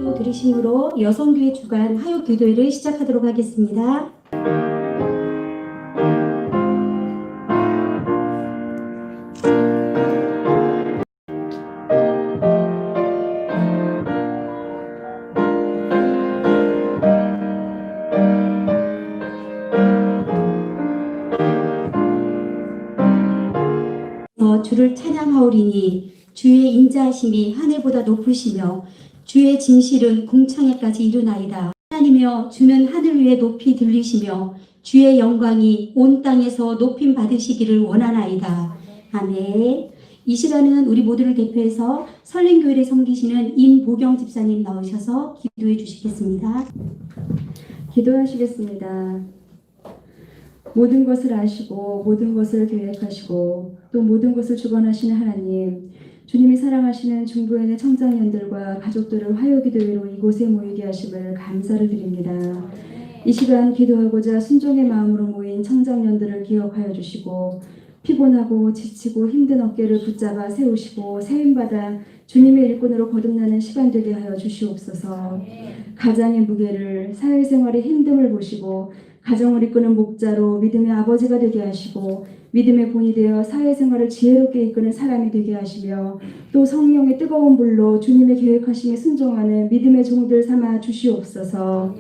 기도 들으심으로 여성교회 주간 화요 기도회를 시작하도록 하겠습니다. 주를 찬양하오리니 주의 인자하심이 하늘보다 높으시며 주의 진실은 궁창에까지 이르나이다. 하나님이여, 주는 하늘 위에 높이 들리시며 주의 영광이 온 땅에서 높임 받으시기를 원하나이다. 아멘. 이 시간은 우리 모두를 대표해서 설림교회를 섬기시는 임보경 집사님 나오셔서 기도해 주시겠습니다. 기도하시겠습니다. 모든 것을 아시고 모든 것을 계획하시고 또 모든 것을 주관하시는 하나님, 주님이 사랑하시는 중부에 있는 청장년들과 가족들을 화요기도회로 이곳에 모이게 하심을 감사를 드립니다. 이 시간 기도하고자 순종의 마음으로 모인 청장년들을 기억하여 주시고 피곤하고 지치고 힘든 어깨를 붙잡아 세우시고 세움받아 주님의 일꾼으로 거듭나는 시간 되게 하여 주시옵소서. 가장의 무게를, 사회생활의 힘듦을 보시고 가정을 이끄는 목자로 믿음의 아버지가 되게 하시고 믿음의 본이 되어 사회생활을 지혜롭게 이끄는 사람이 되게 하시며 또 성령의 뜨거운 불로 주님의 계획하심에 순종하는 믿음의 종들 삼아 주시옵소서.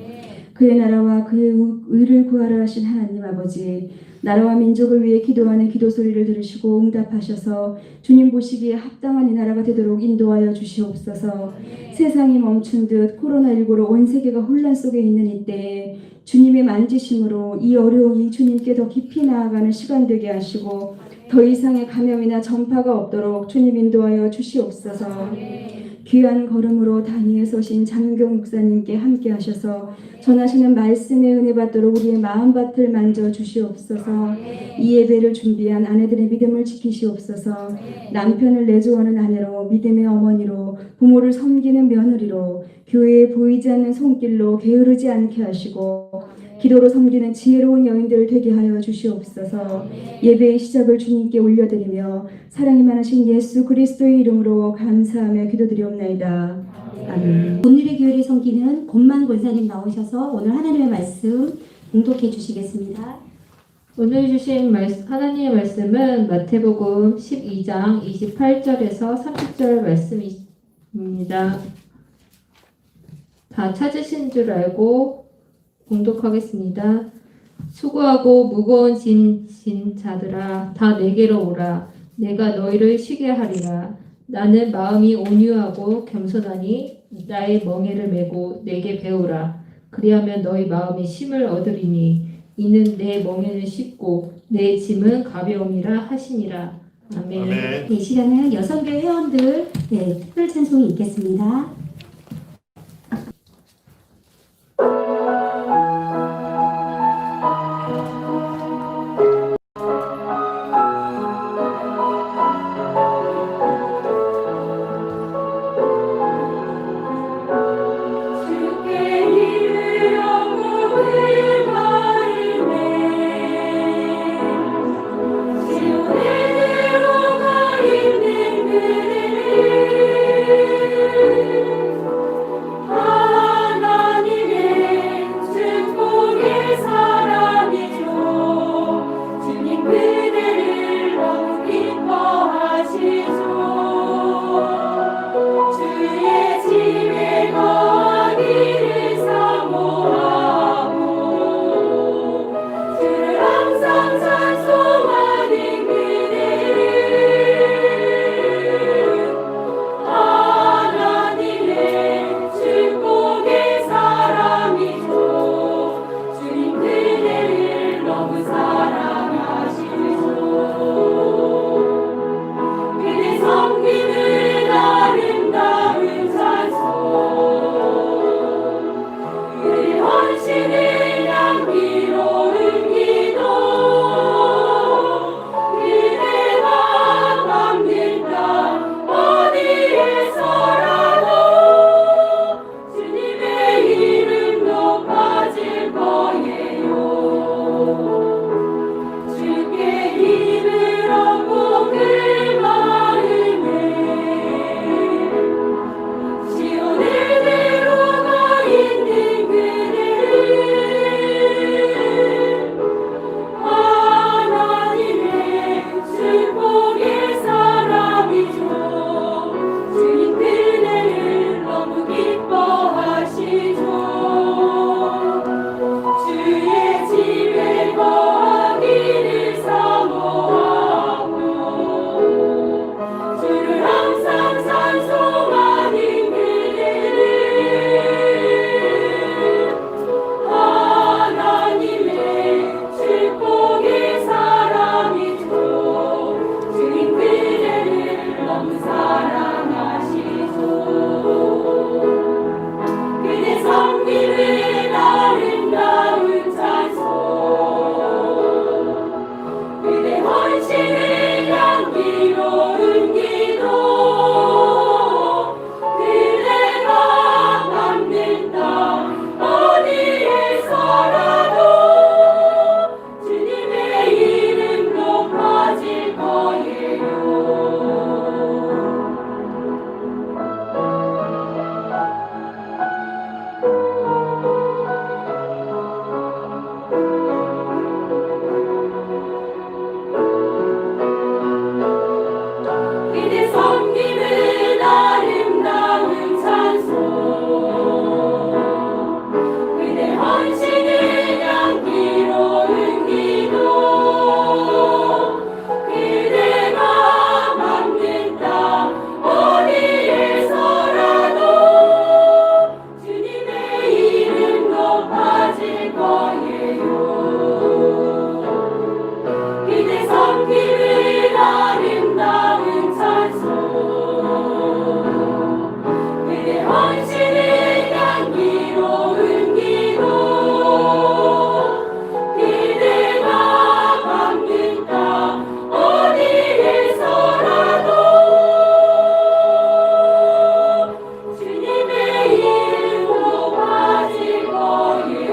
그의 나라와 그의 의를 구하라 하신 하나님 아버지, 나라와 민족을 위해 기도하는 기도 소리를 들으시고 응답하셔서 주님 보시기에 합당한 이 나라가 되도록 인도하여 주시옵소서. 세상이 멈춘 듯 코로나19로 온 세계가 혼란 속에 있는 이때에 주님의 만지심으로 이 어려움이 주님께 더 깊이 나아가는 시간 되게 하시고 더 이상의 감염이나 전파가 없도록 주님 인도하여 주시옵소서. 귀한 걸음으로 단위에 서신 장경 목사님께 함께 하셔서 전하시는 말씀의 은혜 받도록 우리의 마음밭을 만져 주시옵소서. 이 예배를 준비한 아내들의 믿음을 지키시옵소서. 남편을 내조하는 아내로, 믿음의 어머니로, 부모를 섬기는 며느리로, 교회에 보이지 않는 손길로 게으르지 않게 하시고 기도로 섬기는 지혜로운 여인들 되게 하여 주시옵소서. 예배의 시작을 주님께 올려드리며 사랑이 많으신 예수 그리스도의 이름으로 감사하며 기도드리옵나이다. 아멘. 오늘의 교회를 섬기는 권만 권사님 나오셔서 오늘 하나님의 말씀 공독해 주시겠습니다. 오늘 주신 하나님의 말씀은 마태복음 12장 28절에서 30절 말씀입니다. 다 찾으신 줄 알고 공독하겠습니다. 수고하고 무거운 짐 자들아, 다 내게로 오라. 내가 너희를 쉬게 하리라. 나는 마음이 온유하고 겸손하니 나의 멍에를 메고 내게 배우라. 그리하면 너희 마음이 쉼을 얻으리니 이는 내 멍에는 쉽고 내 짐은 가벼움이라 하시니라. 아멘. 이 시간은 여성교회 회원들 특별 찬송이 있겠습니다. 그대 섬김은 아름다운 찬송 그대 헌신은 향기로운 기도 그대가 밟는 땅 어디에서라도 주님의 이름 높아질 거예요. 그대 섬김은 아름다운 찬송 그대 헌신은 향기로운 기도 그대가 밟는 땅 어디에서라도 주님의 이름 높아질 거예요.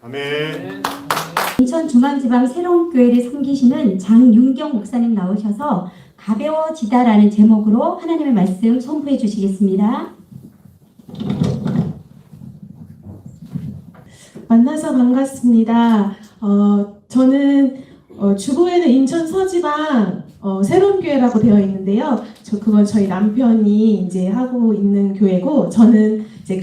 아멘. 인천중앙지방 새로운교회를 섬기시는 장윤경 목사님 나오셔서 가벼워지다라는 제목으로 하나님의 말씀 선포해 주시겠습니다. 만나서 반갑습니다. 저는 주보에는 인천 서지방 새로운교회라고 되어 있는데요. 그건 저희 남편이 이제 하고 있는 교회고, 저는 이제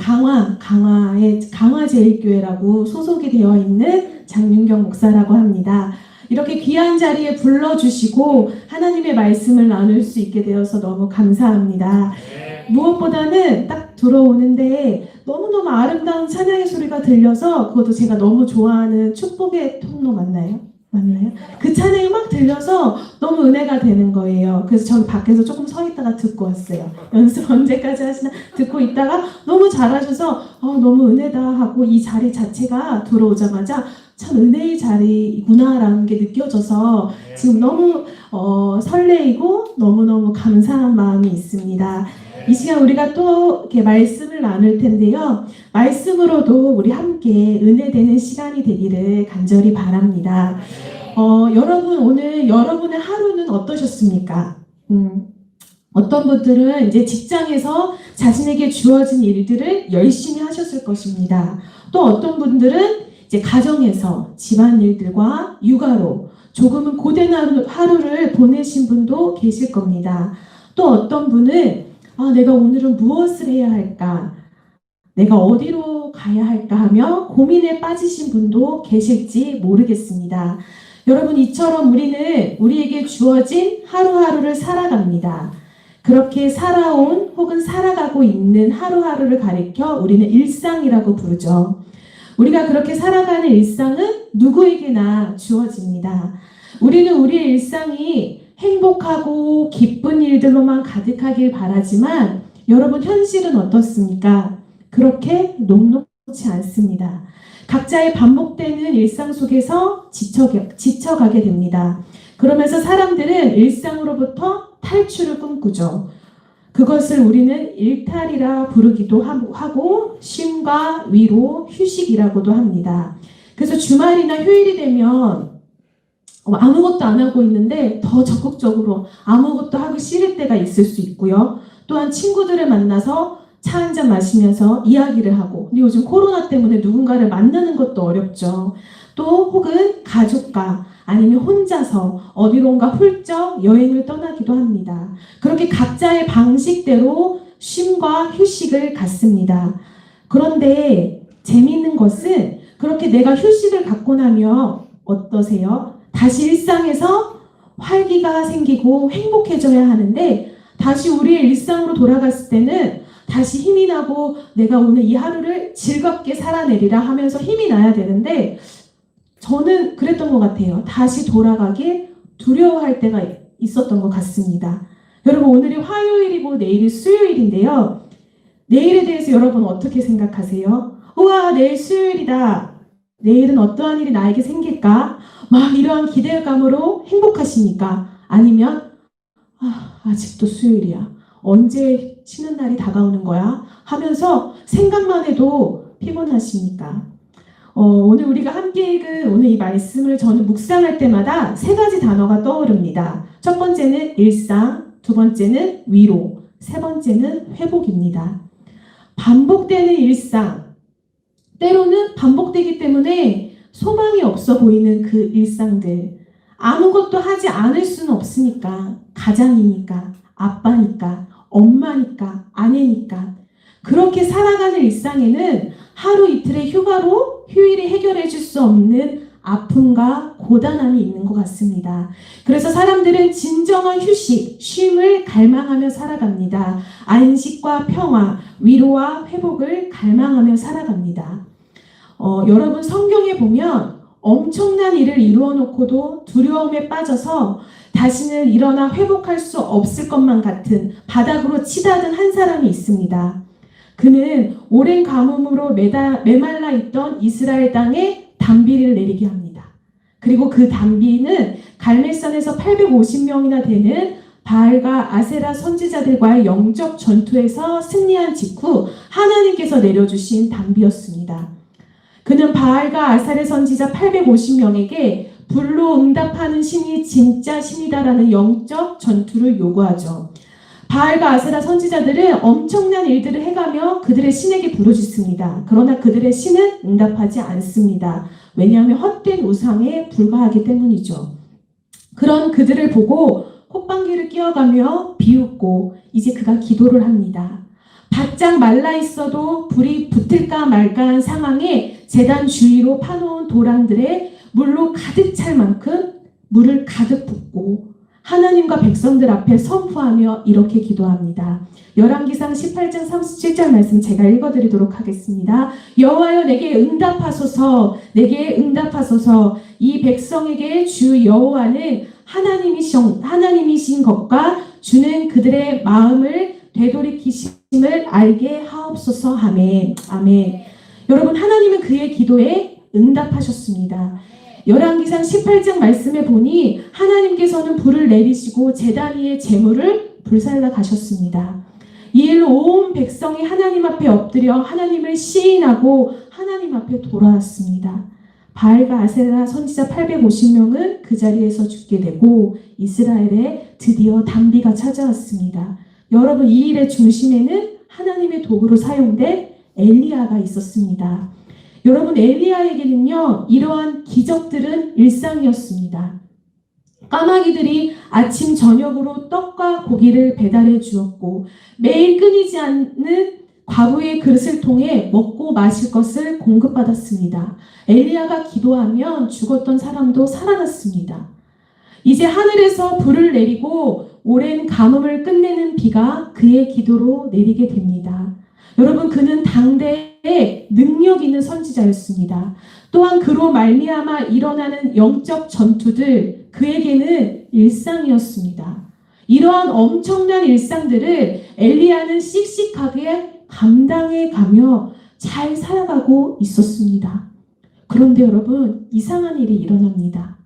강화제일교회라고 소속이 되어 있는 장윤경 목사라고 합니다. 이렇게 귀한 자리에 불러주시고 하나님의 말씀을 나눌 수 있게 되어서 너무 감사합니다. 무엇보다는 딱 들어오는데 너무너무 아름다운 찬양의 소리가 들려서, 그것도 제가 너무 좋아하는 축복의 통로 맞나요? 그 찬양이 막 들려서 너무 은혜가 되는 거예요. 그래서 저는 밖에서 조금 서 있다가 듣고 왔어요. 연습 언제까지 하시나 듣고 있다가 너무 잘하셔서 너무 은혜다 하고, 이 자리 자체가 들어오자마자 참 은혜의 자리구나라는 게 느껴져서 지금 너무 설레이고 너무너무 감사한 마음이 있습니다. 이 시간 우리가 또 이렇게 말씀을 나눌 텐데요. 말씀으로도 우리 함께 은혜되는 시간이 되기를 간절히 바랍니다. 여러분, 오늘 여러분의 하루는 어떠셨습니까? 어떤 분들은 이제 직장에서 자신에게 주어진 일들을 열심히 하셨을 것입니다. 또 어떤 분들은 이제 가정에서 집안일들과 육아로 조금은 고된 하루를 보내신 분도 계실 겁니다. 또 어떤 분은 내가 오늘은 무엇을 해야 할까? 내가 어디로 가야 할까 하며 고민에 빠지신 분도 계실지 모르겠습니다. 여러분, 이처럼 우리는 우리에게 주어진 하루하루를 살아갑니다. 그렇게 살아온 혹은 살아가고 있는 하루하루를 가리켜 우리는 일상이라고 부르죠. 우리가 그렇게 살아가는 일상은 누구에게나 주어집니다. 우리는 우리의 일상이 행복하고 기쁜 일들로만 가득하길 바라지만, 여러분, 현실은 어떻습니까? 그렇게 녹록지 않습니다. 각자의 반복되는 일상 속에서 지쳐가게 됩니다. 그러면서 사람들은 일상으로부터 탈출을 꿈꾸죠. 그것을 우리는 일탈이라 부르기도 하고 쉼과 위로, 휴식이라고도 합니다. 그래서 주말이나 휴일이 되면 아무것도 안 하고 있는데 더 적극적으로 아무것도 하기 싫을 때가 있을 수 있고요. 또한 친구들을 만나서 차 한잔 마시면서 이야기를 하고, 근데 요즘 코로나 때문에 누군가를 만나는 것도 어렵죠. 또 혹은 가족과 아니면 혼자서 어디론가 훌쩍 여행을 떠나기도 합니다. 그렇게 각자의 방식대로 쉼과 휴식을 갖습니다. 그런데 재미있는 것은 그렇게 내가 휴식을 갖고 나면 어떠세요? 다시 일상에서 활기가 생기고 행복해져야 하는데, 다시 우리의 일상으로 돌아갔을 때는 다시 힘이 나고 내가 오늘 이 하루를 즐겁게 살아내리라 하면서 힘이 나야 되는데, 저는 그랬던 것 같아요. 다시 돌아가길 두려워할 때가 있었던 것 같습니다. 여러분, 오늘이 화요일이고 내일이 수요일인데요. 내일에 대해서 여러분 어떻게 생각하세요? 우와, 내일 수요일이다. 내일은 어떠한 일이 나에게 생길까? 막 이러한 기대감으로 행복하십니까? 아니면 아직도 수요일이야. 언제 쉬는 날이 다가오는 거야? 하면서 생각만 해도 피곤하십니까? 오늘 우리가 함께 읽은 오늘 이 말씀을 저는 묵상할 때마다 세 가지 단어가 떠오릅니다. 첫 번째는 일상, 두 번째는 위로, 세 번째는 회복입니다. 반복되는 일상, 때로는 반복되기 때문에 소망이 없어 보이는 그 일상들, 아무것도 하지 않을 수는 없으니까, 가장이니까, 아빠니까, 엄마니까, 아내니까 그렇게 살아가는 일상에는 하루 이틀의 휴가로 휴일이 해결해 줄 수 없는 아픔과 고단함이 있는 것 같습니다. 그래서 사람들은 진정한 휴식, 쉼을 갈망하며 살아갑니다. 안식과 평화, 위로와 회복을 갈망하며 살아갑니다. 여러분 성경에 보면 엄청난 일을 이루어 놓고도 두려움에 빠져서 다시는 일어나 회복할 수 없을 것만 같은 바닥으로 치닫은 한 사람이 있습니다. 그는 오랜 가뭄으로 메말라 있던 이스라엘 땅에 단비를 내리게 합니다. 그리고 그 단비는 갈멜산에서 850명이나 되는 바알과 아세라 선지자들과의 영적 전투에서 승리한 직후 하나님께서 내려주신 단비였습니다. 그는 바알과 아세라 선지자 850명에게 불로 응답하는 신이 진짜 신이다라는 영적 전투를 요구하죠. 바알과 아세라 선지자들은 엄청난 일들을 해가며 그들의 신에게 부르짖습니다. 그러나 그들의 신은 응답하지 않습니다. 왜냐하면 헛된 우상에 불과하기 때문이죠. 그런 그들을 보고 콧방귀를 뀌어가며 비웃고 이제 그가 기도를 합니다. 바짝 말라 있어도 불이 붙을까 말까한 상황에 제단 주위로 파놓은 도랑들에 물로 가득 찰 만큼 물을 가득 붓고 하나님과 백성들 앞에 선포하며 이렇게 기도합니다. 열왕기상 18장 37절 말씀 제가 읽어드리도록 하겠습니다. 여호와여 내게 응답하소서, 내게 응답하소서. 이 백성에게 주 여호와는 하나님이신 것과 주는 그들의 마음을 되돌이키심을 알게 하옵소서. 아멘. 아멘. 여러분 하나님은 그의 기도에 응답하셨습니다. 열왕기상 18장 말씀에 보니 하나님께서는 불을 내리시고 제단 위의 제물을 불살라 가셨습니다. 이 일로 온 백성이 하나님 앞에 엎드려 하나님을 시인하고 하나님 앞에 돌아왔습니다. 바알과 아세라 선지자 850명은 그 자리에서 죽게 되고 이스라엘에 드디어 단비가 찾아왔습니다. 여러분 이 일의 중심에는 하나님의 도구로 사용된 엘리야가 있었습니다. 여러분 엘리야에게는요 이러한 기적들은 일상이었습니다. 까마귀들이 아침 저녁으로 떡과 고기를 배달해 주었고 매일 끊이지 않는 과부의 그릇을 통해 먹고 마실 것을 공급받았습니다. 엘리야가 기도하면 죽었던 사람도 살아났습니다. 이제 하늘에서 불을 내리고 오랜 가뭄을 끝내는 비가 그의 기도로 내리게 됩니다. 여러분 그는 당대에 능력 있는 선지자였습니다. 또한 그로 말미암아 일어나는 영적 전투들 그에게는 일상이었습니다. 이러한 엄청난 일상들을 엘리야는 씩씩하게 감당해 가며 잘 살아가고 있었습니다. 그런데 여러분 이상한 일이 일어납니다.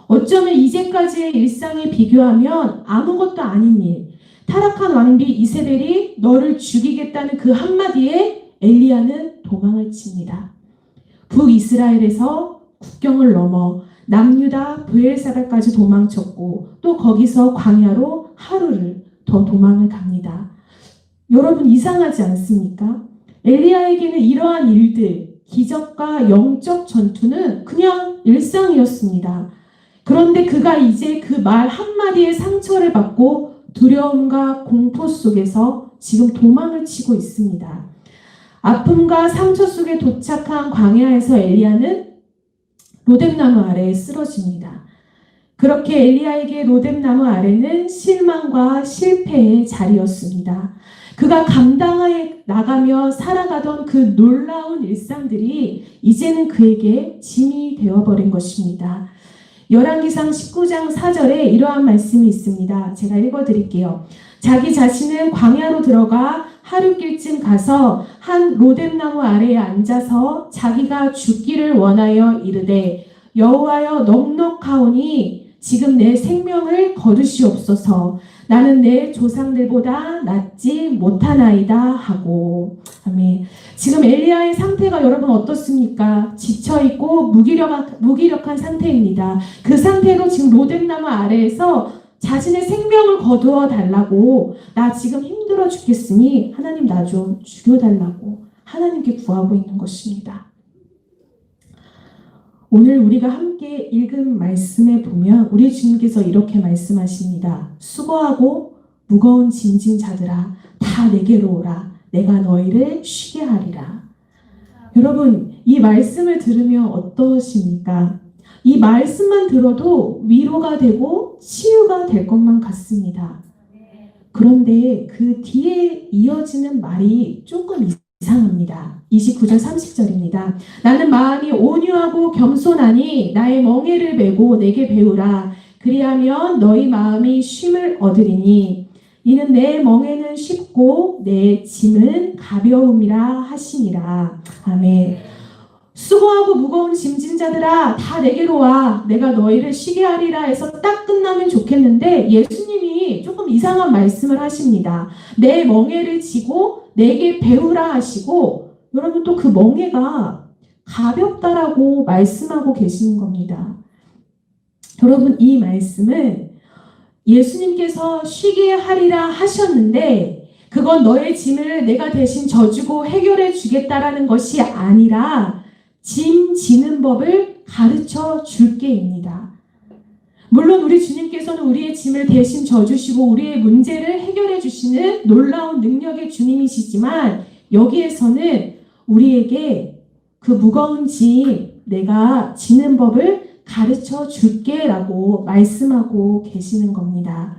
어쩌면 이제까지의 일상에 비교하면 아무것도 아닌 일, 타락한 왕비 이세벨이 너를 죽이겠다는 그 한마디에 엘리야는 도망을 칩니다. 북이스라엘에서 국경을 넘어 남유다 브엘사바까지 도망쳤고 또 거기서 광야로 하루를 더 도망을 갑니다. 여러분 이상하지 않습니까? 엘리야에게는 이러한 일들, 기적과 영적 전투는 그냥 일상이었습니다. 그런데 그가 이제 그 말 한마디에 상처를 받고 두려움과 공포 속에서 지금 도망을 치고 있습니다. 아픔과 상처 속에 도착한 광야에서 엘리야는 로뎀나무 아래에 쓰러집니다. 그렇게 엘리야에게 로뎀나무 아래는 실망과 실패의 자리였습니다. 그가 감당해 나가며 살아가던 그 놀라운 일상들이 이제는 그에게 짐이 되어버린 것입니다. 열왕기상 19장 4절에 이러한 말씀이 있습니다. 제가 읽어드릴게요. 자기 자신은 광야로 들어가 하룻길쯤 가서 한 로뎀나무 아래에 앉아서 자기가 죽기를 원하여 이르되 여호와여 넉넉하오니 지금 내 생명을 거두시옵소서. 나는 내 조상들보다 낫지 못하나이다 하고. 아멘. 지금 엘리야의 상태가 여러분 어떻습니까? 지쳐있고 무기력한 상태입니다. 그 상태로 지금 로뎀나무 아래에서 자신의 생명을 거두어 달라고, 나 지금 힘들어 죽겠으니 하나님 나 좀 죽여달라고 하나님께 구하고 있는 것입니다. 오늘 우리가 함께 읽은 말씀에 보면 우리 주님께서 이렇게 말씀하십니다. 수고하고 무거운 짐진 자들아 다 내게로 오라. 내가 너희를 쉬게 하리라. 여러분, 이 말씀을 들으면 어떠십니까? 이 말씀만 들어도 위로가 되고 치유가 될 것만 같습니다. 그런데 그 뒤에 이어지는 말이 조금 이상합니다. 29절 30절입니다. 나는 마음이 온유하고 겸손하니 나의 멍에를 메고 내게 배우라. 그리하면 너희 마음이 쉼을 얻으리니 이는 내 멍에는 쉽고 내 짐은 가벼움이라 하시니라. 아멘. 수고하고 무거운 짐진 자들아 다 내게로 와. 내가 너희를 쉬게 하리라 해서 딱 끝나면 좋겠는데 예수님이 조금 이상한 말씀을 하십니다. 내 멍에를 지고 내게 배우라 하시고, 여러분 또 그 멍에가 가볍다라고 말씀하고 계시는 겁니다. 여러분 이 말씀은 예수님께서 쉬게 하리라 하셨는데 그건 너의 짐을 내가 대신 져주고 해결해 주겠다라는 것이 아니라 짐 지는 법을 가르쳐 줄게입니다. 물론 우리 주님께서는 우리의 짐을 대신 져주시고 우리의 문제를 해결해 주시는 놀라운 능력의 주님이시지만 여기에서는 우리에게 그 무거운 짐 내가 지는 법을 가르쳐 줄게 라고 말씀하고 계시는 겁니다.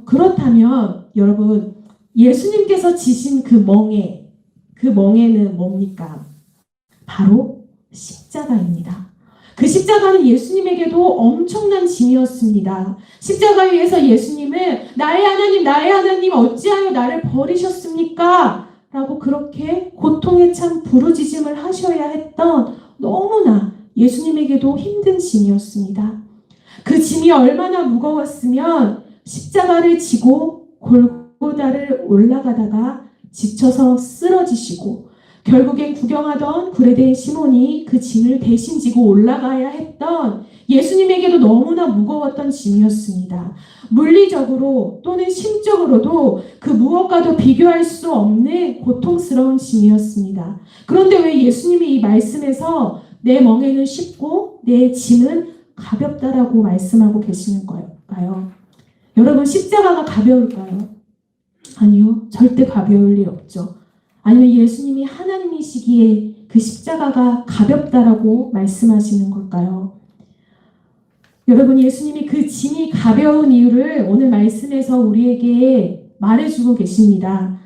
그렇다면 여러분 예수님께서 지신 그 멍에는 뭡니까? 바로 십자가입니다. 그 십자가는 예수님에게도 엄청난 짐이었습니다. 십자가에 의해서 예수님은 나의 하나님 어찌하여 나를 버리셨습니까? 라고 그렇게 고통에 찬 부르짖음을 하셔야 했던 너무나 예수님에게도 힘든 짐이었습니다. 그 짐이 얼마나 무거웠으면 십자가를 지고 골고다를 올라가다가 지쳐서 쓰러지시고 결국엔 구경하던 구레대인 시몬이 그 짐을 대신 지고 올라가야 했던 예수님에게도 너무나 무거웠던 짐이었습니다. 물리적으로 또는 심적으로도 그 무엇과도 비교할 수 없는 고통스러운 짐이었습니다. 그런데 왜 예수님이 이 말씀에서 내 멍에는 쉽고 내 짐은 가볍다라고 말씀하고 계시는 걸까요? 여러분 십자가가 가벼울까요? 아니요. 절대 가벼울 일 없죠. 아니면 예수님이 하나님이시기에 그 십자가가 가볍다라고 말씀하시는 걸까요? 여러분 예수님이 그 짐이 가벼운 이유를 오늘 말씀에서 우리에게 말해주고 계십니다.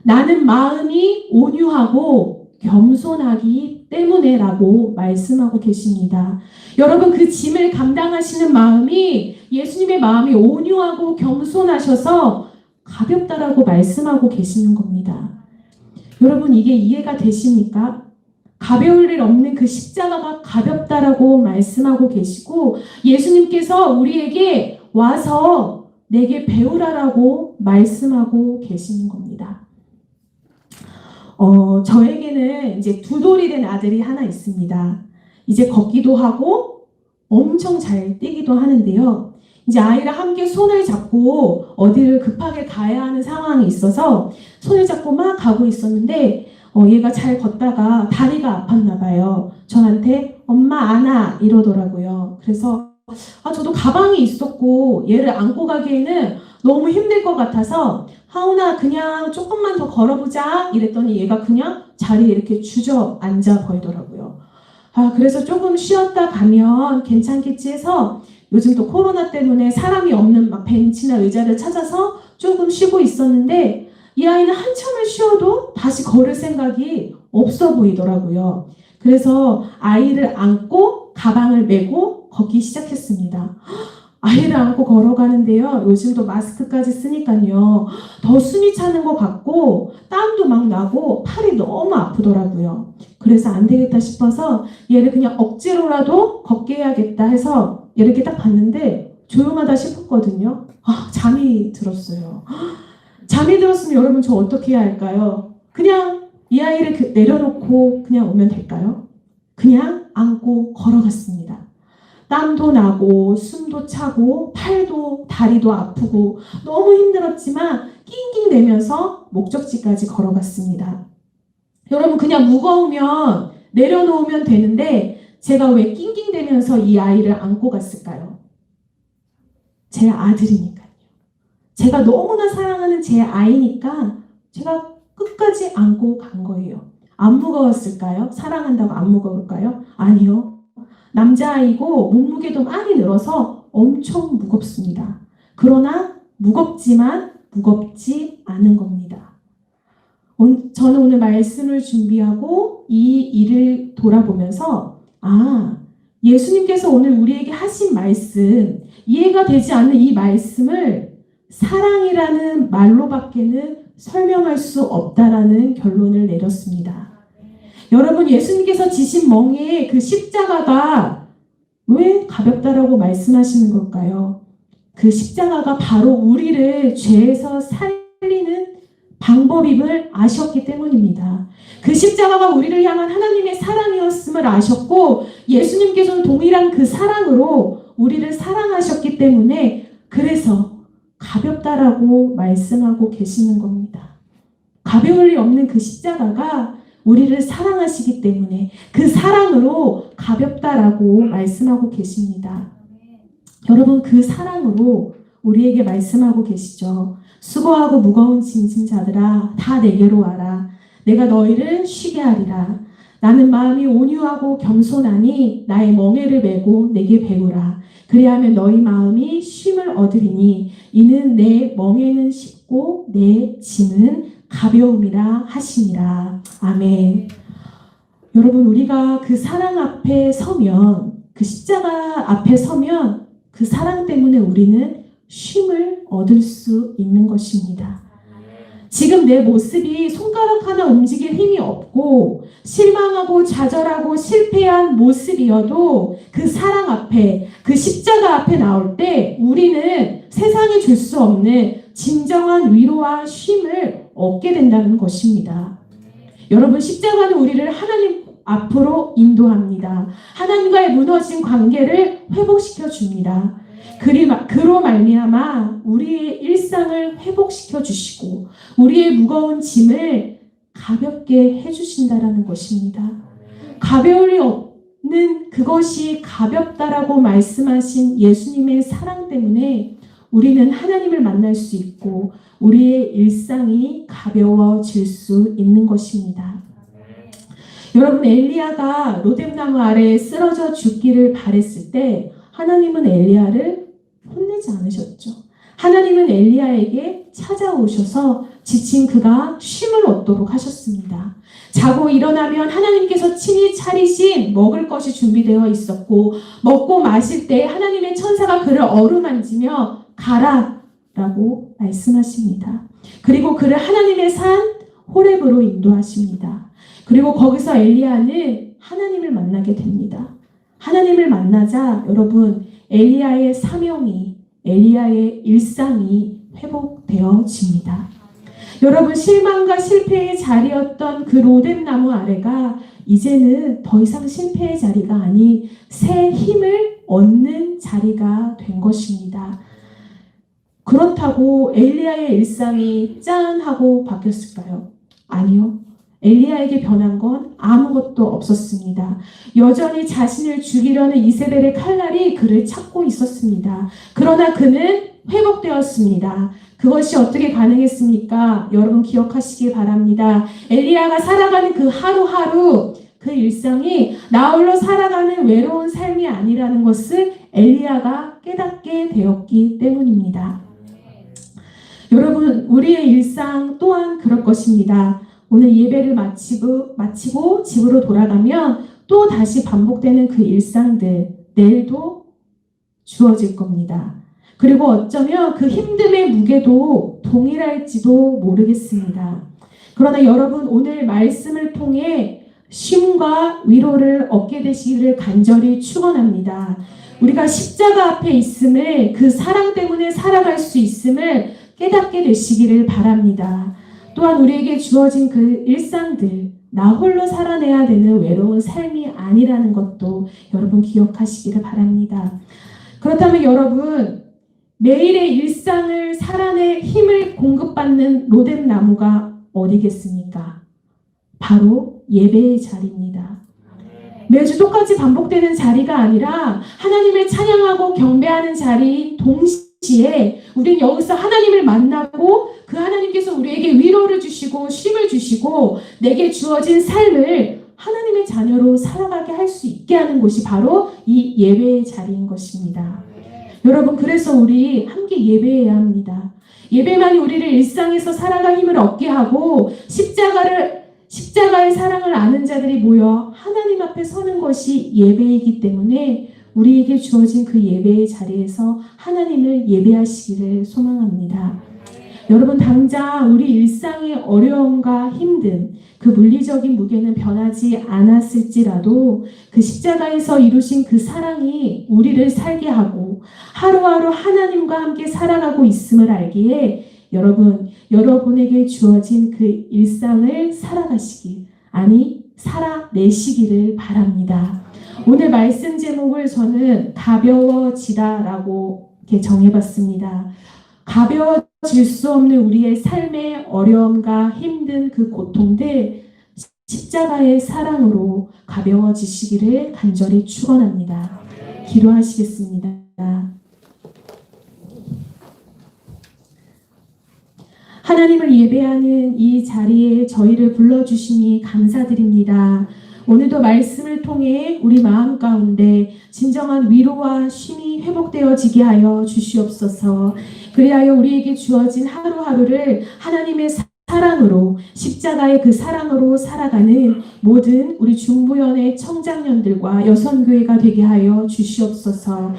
나는 마음이 온유하고 겸손하기 때문에 라고 말씀하고 계십니다. 여러분 그 짐을 감당하시는 마음이 예수님의 마음이 온유하고 겸손하셔서 가볍다라고 말씀하고 계시는 겁니다. 여러분 이게 이해가 되십니까? 가벼울 일 없는 그 십자가가 가볍다라고 말씀하고 계시고 예수님께서 우리에게 와서 내게 배우라라고 말씀하고 계시는 겁니다. 저에게는 이제 두 돌이 된 아들이 하나 있습니다. 이제 걷기도 하고 엄청 잘 뛰기도 하는데요. 이제 아이랑 함께 손을 잡고 어디를 급하게 가야 하는 상황이 있어서 손을 잡고 막 가고 있었는데 얘가 잘 걷다가 다리가 아팠나 봐요. 저한테 엄마 안아 이러더라고요. 그래서 저도 가방이 있었고 얘를 안고 가기에는 너무 힘들 것 같아서 하은아 그냥 조금만 더 걸어보자 이랬더니 얘가 그냥 자리에 이렇게 주저앉아 버리더라고요. 그래서 조금 쉬었다 가면 괜찮겠지 해서 요즘 또 코로나 때문에 사람이 없는 막 벤치나 의자를 찾아서 조금 쉬고 있었는데 이 아이는 한참을 쉬어도 다시 걸을 생각이 없어 보이더라고요. 그래서 아이를 안고 가방을 메고 걷기 시작했습니다. 아이를 안고 걸어가는데요. 요즘도 마스크까지 쓰니까요. 더 숨이 차는 것 같고 땀도 막 나고 팔이 너무 아프더라고요. 그래서 안 되겠다 싶어서 얘를 그냥 억지로라도 걷게 해야겠다 해서 이렇게 딱 봤는데 조용하다 싶었거든요. 잠이 들었어요. 잠이 들었으면 여러분 저 어떻게 해야 할까요? 그냥 이 아이를 내려놓고 그냥 오면 될까요? 그냥 안고 걸어갔습니다. 땀도 나고 숨도 차고 팔도 다리도 아프고 너무 힘들었지만 낑낑대면서 목적지까지 걸어갔습니다. 여러분 그냥 무거우면 내려놓으면 되는데 제가 왜 낑낑대면서 이 아이를 안고 갔을까요? 제 아들이니까요. 제가 너무나 사랑하는 제 아이니까 제가 끝까지 안고 간 거예요. 안 무거웠을까요? 사랑한다고 안 무거울까요? 아니요. 남자아이고 몸무게도 많이 늘어서 엄청 무겁습니다. 그러나 무겁지만 무겁지 않은 겁니다. 저는 오늘 말씀을 준비하고 이 일을 돌아보면서 예수님께서 오늘 우리에게 하신 말씀, 이해가 되지 않는 이 말씀을 사랑이라는 말로밖에는 설명할 수 없다라는 결론을 내렸습니다. 여러분 예수님께서 지신 멍에 그 십자가가 왜 가볍다라고 말씀하시는 걸까요? 그 십자가가 바로 우리를 죄에서 살리는 방법임을 아셨기 때문입니다. 그 십자가가 우리를 향한 하나님의 사랑이었음을 아셨고 예수님께서는 동일한 그 사랑으로 우리를 사랑하셨기 때문에 그래서 가볍다라고 말씀하고 계시는 겁니다. 가벼울 리 없는 그 십자가가 우리를 사랑하시기 때문에 그 사랑으로 가볍다라고 말씀하고 계십니다. 여러분 그 사랑으로 우리에게 말씀하고 계시죠. 수고하고 무거운 짐진 자들아 다 내게로 와라. 내가 너희를 쉬게 하리라. 나는 마음이 온유하고 겸손하니 나의 멍에를 메고 내게 배우라. 그리하면 너희 마음이 쉼을 얻으리니 이는 내 멍에는 쉽고 내 짐은 가벼움이라 하시니라. 아멘. 여러분 우리가 그 사랑 앞에 서면 그 십자가 앞에 서면 그 사랑 때문에 우리는 쉼을 얻을 수 있는 것입니다. 지금 내 모습이 손가락 하나 움직일 힘이 없고 실망하고 좌절하고 실패한 모습이어도 그 사랑 앞에 그 십자가 앞에 나올 때 우리는 세상이 줄 수 없는 진정한 위로와 쉼을 얻게 된다는 것입니다. 여러분 십자가는 우리를 하나님 앞으로 인도합니다. 하나님과의 무너진 관계를 회복시켜 줍니다. 그로 말미암아 우리의 일상을 회복시켜 주시고 우리의 무거운 짐을 가볍게 해주신다라는 것입니다. 가벼울 리 없는 그것이 가볍다라고 말씀하신 예수님의 사랑 때문에 우리는 하나님을 만날 수 있고 우리의 일상이 가벼워질 수 있는 것입니다. 여러분 엘리야가 로뎀나무 아래에 쓰러져 죽기를 바랬을 때 하나님은 엘리야를 혼내지 않으셨죠. 하나님은 엘리야에게 찾아오셔서 지친 그가 쉼을 얻도록 하셨습니다. 자고 일어나면 하나님께서 친히 차리신 먹을 것이 준비되어 있었고 먹고 마실 때 하나님의 천사가 그를 어루만지며 가라 라고 말씀하십니다. 그리고 그를 하나님의 산 호렙으로 인도하십니다. 그리고 거기서 엘리야는 하나님을 만나게 됩니다. 하나님을 만나자 여러분 엘리야의 사명이 엘리야의 일상이 회복되어집니다. 여러분 실망과 실패의 자리였던 그 로뎀나무 아래가 이제는 더 이상 실패의 자리가 아닌 새 힘을 얻는 자리가 된 것입니다. 그렇다고 엘리야의 일상이 짠 하고 바뀌었을까요? 아니요. 엘리야에게 변한 건 아무것도 없었습니다. 여전히 자신을 죽이려는 이세벨의 칼날이 그를 찾고 있었습니다. 그러나 그는 회복되었습니다. 그것이 어떻게 가능했습니까? 여러분 기억하시기 바랍니다. 엘리야가 살아가는 그 하루하루 그 일상이 나홀로 살아가는 외로운 삶이 아니라는 것을 엘리야가 깨닫게 되었기 때문입니다. 여러분 우리의 일상 또한 그럴 것입니다. 오늘 예배를 마치고 집으로 돌아가면 또 다시 반복되는 그 일상들 내일도 주어질 겁니다. 그리고 어쩌면 그 힘듦의 무게도 동일할지도 모르겠습니다. 그러나 여러분 오늘 말씀을 통해 쉼과 위로를 얻게 되시기를 간절히 축원합니다. 우리가 십자가 앞에 있음을, 그 사랑 때문에 살아갈 수 있음을 깨닫게 되시기를 바랍니다. 또한 우리에게 주어진 그 일상들, 나 홀로 살아내야 되는 외로운 삶이 아니라는 것도 여러분 기억하시기를 바랍니다. 그렇다면 여러분, 매일의 일상을 살아낼 힘을 공급받는 로뎀 나무가 어디겠습니까? 바로 예배의 자리입니다. 매주 똑같이 반복되는 자리가 아니라 하나님을 찬양하고 경배하는 자리 동시에 우린 여기서 하나님을 만나고 그 하나님께서 우리에게 위로를 주시고 쉼을 주시고 내게 주어진 삶을 하나님의 자녀로 살아가게 할 수 있게 하는 곳이 바로 이 예배의 자리인 것입니다. 여러분, 그래서 우리 함께 예배해야 합니다. 예배만이 우리를 일상에서 살아갈 힘을 얻게 하고 십자가의 사랑을 아는 자들이 모여 하나님 앞에 서는 것이 예배이기 때문에 우리에게 주어진 그 예배의 자리에서 하나님을 예배하시기를 소망합니다. 여러분, 당장 우리 일상의 어려움과 힘듦, 그 물리적인 무게는 변하지 않았을지라도 그 십자가에서 이루신 그 사랑이 우리를 살게 하고 하루하루 하나님과 함께 살아가고 있음을 알기에 여러분에게 주어진 그 일상을 살아가시길, 아니 살아내시기를 바랍니다. 오늘 말씀 제목을 저는 가벼워지다라고 이렇게 정해봤습니다. 가벼워질 수 없는 우리의 삶의 어려움과 힘든 그 고통들, 십자가의 사랑으로 가벼워지시기를 간절히 축원합니다. 기도하시겠습니다. 하나님을 예배하는 이 자리에 저희를 불러주시니 감사드립니다. 오늘도 말씀을 통해 우리 마음 가운데 진정한 위로와 쉼이 회복되어지게 하여 주시옵소서. 그리하여 우리에게 주어진 하루하루를 하나님의 사랑으로, 십자가의 그 사랑으로 살아가는 모든 우리 중부연의 청장년들과 여성교회가 되게 하여 주시옵소서.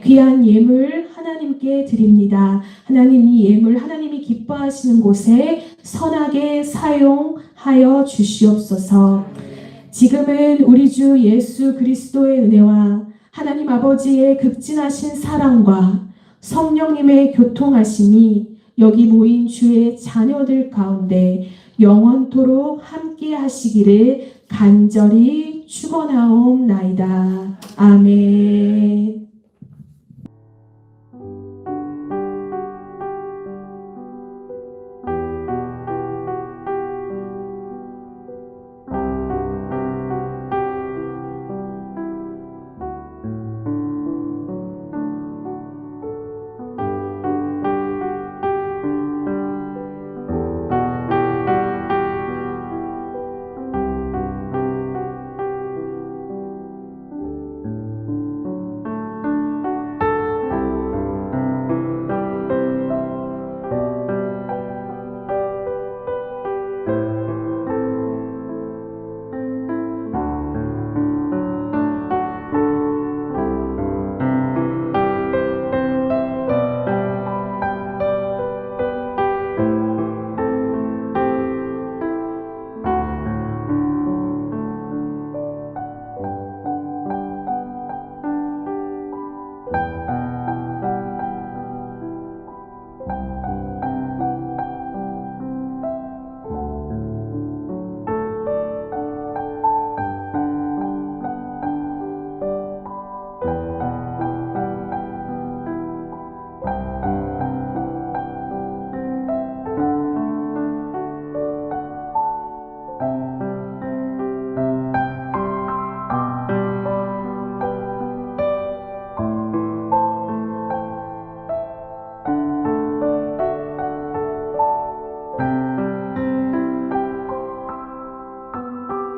귀한 예물 하나님께 드립니다. 하나님, 이 예물 하나님이 기뻐하시는 곳에 선하게 사용하여 주시옵소서. 지금은 우리 주 예수 그리스도의 은혜와 하나님 아버지의 극진하신 사랑과 성령님의 교통하심이 여기 모인 주의 자녀들 가운데 영원토록 함께 하시기를 간절히 축원하옵나이다. 아멘.